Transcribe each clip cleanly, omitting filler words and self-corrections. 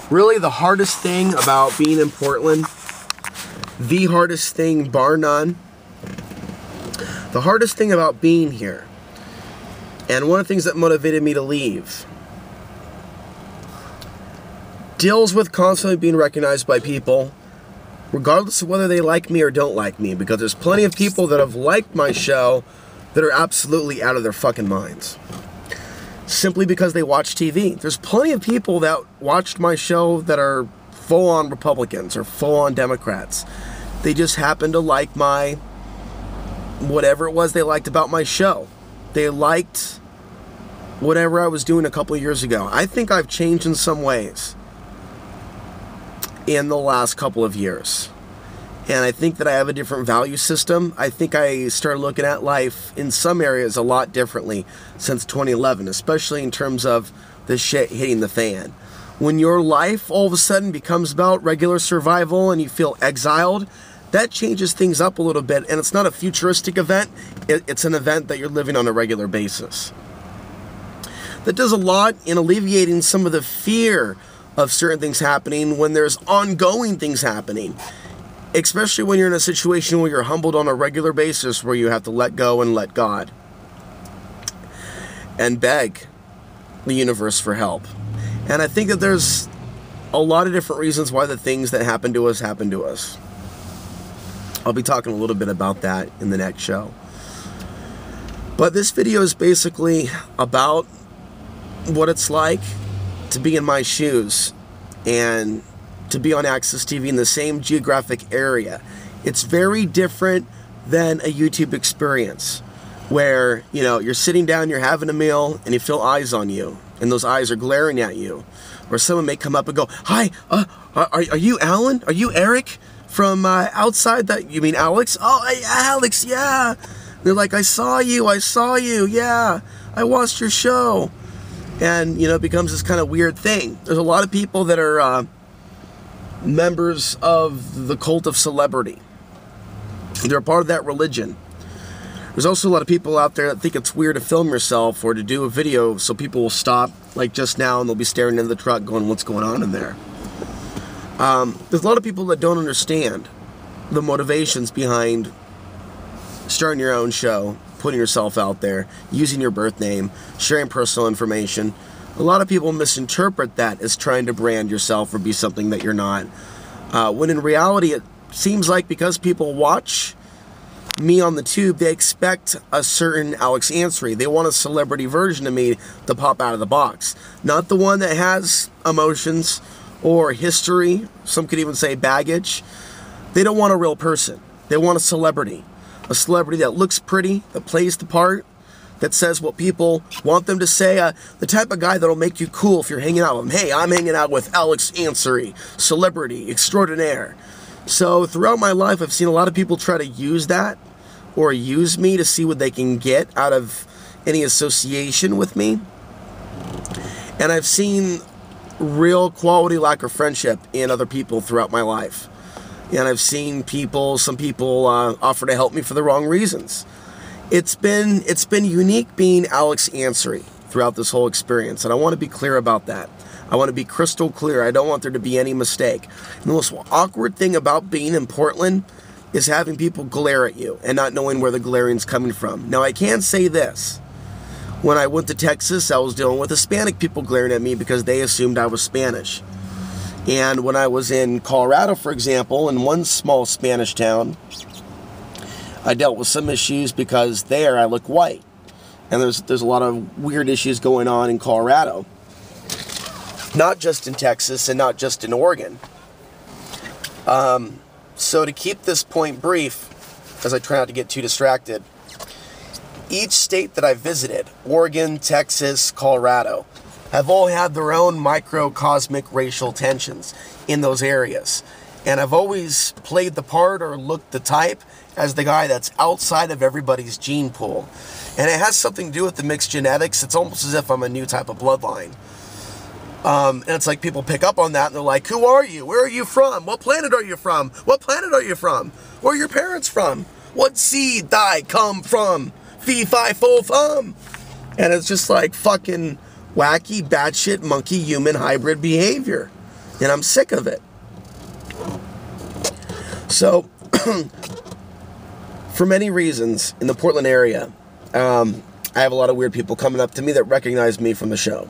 Really, the hardest thing about being in Portland, the hardest thing bar none, the hardest thing about being here, and one of the things that motivated me to leave, deals with constantly being recognized by people, regardless of whether they like me or don't like me, because there's plenty of people that have liked my show that are absolutely out of their fucking minds. Simply because they watch TV. There's plenty of people that watched my show that are full-on Republicans or full-on Democrats. They just happen to like my, whatever it was they liked about my show. They liked whatever I was doing a couple of years ago. I think I've changed in some ways in the last couple of years. And I think that I have a different value system. I think I started looking at life in some areas a lot differently since 2011, especially in terms of the shit hitting the fan. When your life all of a sudden becomes about regular survival and you feel exiled, that changes things up a little bit. And it's not a futuristic event. It's an event that you're living on a regular basis. That does a lot in alleviating some of the fear of certain things happening when there's ongoing things happening. Especially when you're in a situation where you're humbled on a regular basis, where you have to let go and let God and beg the universe for help. And I think that there's a lot of different reasons why the things that happen to us. I'll be talking a little bit about that in the next show. But this video is basically about what it's like to be in my shoes and to be on Access TV in the same geographic area. It's very different than a YouTube experience where, you know, you're sitting down, you're having a meal, and you feel eyes on you, and those eyes are glaring at you. Or someone may come up and go, "Hi, are you Alan? Are you Eric from outside that?" You mean Alex? "Oh, hey, Alex, yeah." They're like, I saw you, yeah. I watched your show." And, you know, it becomes this kind of weird thing. There's a lot of people that are members of the cult of celebrity. They're a part of that religion. There's also a lot of people out there that think it's weird to film yourself or to do a video, so people will stop, like just now, and they'll be staring into the truck going, "What's going on in there?" There's a lot of people that don't understand the motivations behind starting your own show, putting yourself out there, using your birth name, sharing personal information. A lot of people misinterpret that as trying to brand yourself or be something that you're not. When in reality, it seems like because people watch me on the tube, they expect a certain Alex Ansary. They want a celebrity version of me to pop out of the box. Not the one that has emotions or history. Some could even say baggage. They don't want a real person. They want a celebrity. A celebrity that looks pretty, that plays the part, that says what people want them to say, the type of guy that'll make you cool if you're hanging out with him. "Hey, I'm hanging out with Alex Ansary, celebrity extraordinaire." So throughout my life, I've seen a lot of people try to use that or use me to see what they can get out of any association with me. And I've seen real quality lack of friendship in other people throughout my life. And I've seen some people offer to help me for the wrong reasons. It's been unique being Alex Ansary throughout this whole experience, and I want to be clear about that. I want to be crystal clear. I don't want there to be any mistake. And the most awkward thing about being in Portland is having people glare at you and not knowing where the glaring's coming from. Now, I can say this. When I went to Texas, I was dealing with Hispanic people glaring at me because they assumed I was Spanish. And when I was in Colorado, for example, in one small Spanish town, I dealt with some issues because there I look white. And there's a lot of weird issues going on in Colorado. Not just in Texas and not just in Oregon. So to keep this point brief, as I try not to get too distracted, each state that I visited, Oregon, Texas, Colorado, have all had their own microcosmic racial tensions in those areas. And I've always played the part or looked the type as the guy that's outside of everybody's gene pool. And it has something to do with the mixed genetics. It's almost as if I'm a new type of bloodline. And it's like people pick up on that and they're like, "Who are you? Where are you from? What planet are you from? What planet are you from? Where are your parents from? What seed I come from? Fee, fi, fo, fum." And it's just like fucking wacky, batshit, monkey, human hybrid behavior. And I'm sick of it. So, for many reasons, in the Portland area, I have a lot of weird people coming up to me that recognize me from the show.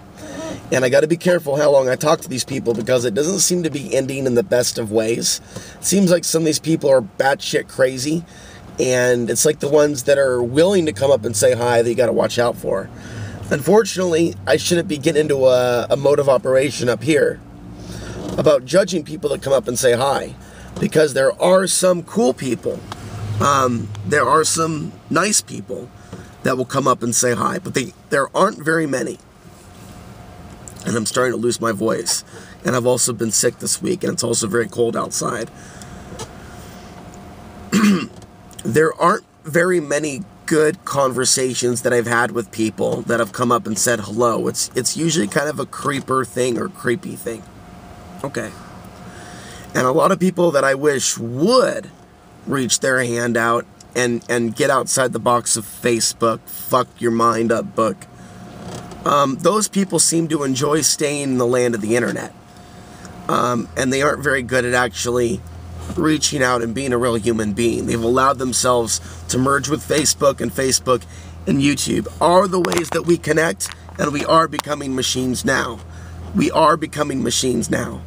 And I got to be careful how long I talk to these people, because it doesn't seem to be ending in the best of ways. It seems like some of these people are batshit crazy, and it's like the ones that are willing to come up and say hi that you got to watch out for. Unfortunately, I shouldn't be getting into a mode of operation up here about judging people that come up and say hi, because there are some cool people. There are some nice people that will come up and say hi, but there aren't very many. And I'm starting to lose my voice. And I've also been sick this week, and it's also very cold outside. There aren't very many good conversations that I've had with people that have come up and said hello. It's usually kind of a creeper thing or creepy thing. Okay. And a lot of people that I wish would reach their hand out and get outside the box of Facebook, fuck your mind up book. Those people seem to enjoy staying in the land of the internet. And they aren't very good at actually reaching out and being a real human being. They've allowed themselves to merge with Facebook, and Facebook and YouTube are the ways that we connect, and we are becoming machines now. We are becoming machines now.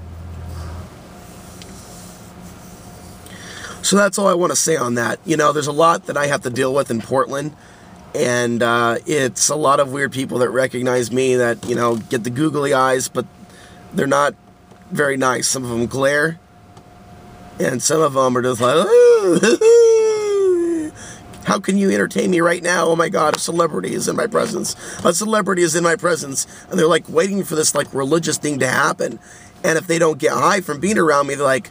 So that's all I want to say on that. You know, there's a lot that I have to deal with in Portland. And it's a lot of weird people that recognize me that, you know, get the googly eyes, but they're not very nice. Some of them glare, and some of them are just like, how can you entertain me right now? Oh my God, a celebrity is in my presence. A celebrity is in my presence. And they're like waiting for this like religious thing to happen. And if they don't get high from being around me, they're like,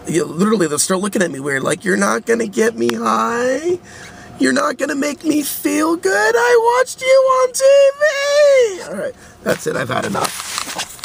literally they'll start looking at me weird, like, you're not going to get me high? You're not going to make me feel good? I watched you on TV! Alright, that's it. I've had enough.